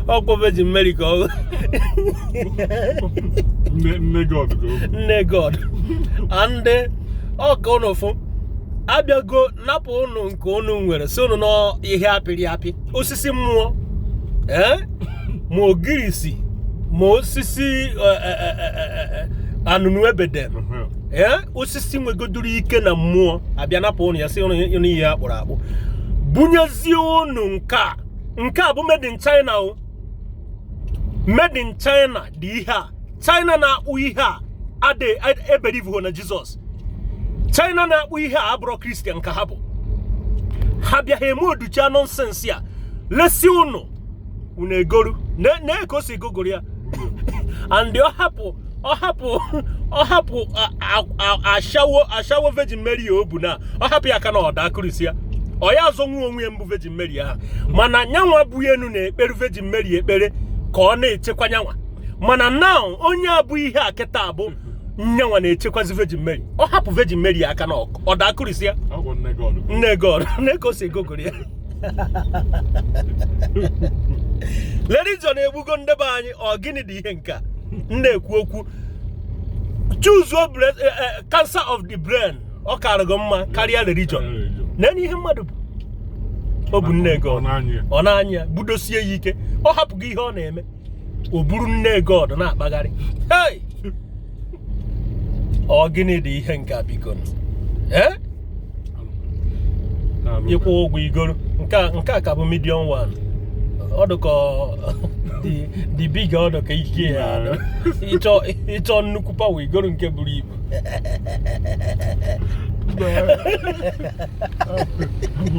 ọkwa Virgin Mary ka ọ nne God and ọ ka unu fụ abịago napụ unu nke unu nwere si unu n'ihe apịrị apị osisi mmụọ ma ogirisi ma osisi anụnụ ebedem osisi nwegoduru ike na mmụọ abịa napụ unu ya si unu ihe akpụrụ akpụ bunyezie unu nke a bụ made in China o made in China dị ihe a China na-akpụ ihe a eberivuo na Jizọs China na-akpụ ihe a abụrụ Christian ka ha bụ ha bịa ha eme oducha nonsense ya lesi unu egoru na-ekosi egogoro ya and ọ hapụ ashawo Virgin Mary o bu na ọ hapụ ya ka na ọda akụrịsị ya ọ ya azọ nwa onwe ya mbụ Virgin Mary ahụ mana nyanwa bụ enu na-ekpere Virgin Mary ekpere ka ọ na-echekwa nyanwa mana now onye abụ ihe a kịta abụ nyanwa na-echekwazi Virgin Mary ọ hapụ Virgin Mary aka na ọ da akụrịsị ya nne God na-ekosi egogoro ya religion egbugo ndebe anyị ọ gịnị dị ihe nke a na-ekwu okwu choose cancer of the brain ọ karịgo mma karịa religion na-enye ihe mmadụ bụ ọ bụ nne God ọ na-anya budosie ya ike ọ hapụgo ihe ọ na-eme o buru nne God na-akpagharị hey ọ gịnị dị ihe nke a biko ịkwụ ụgwọ igoro nke a ka bụ medium one ọ dụkọ the big ọ dụkọ ike ya ịchọ nnukwu pawa igoro nke buru ibu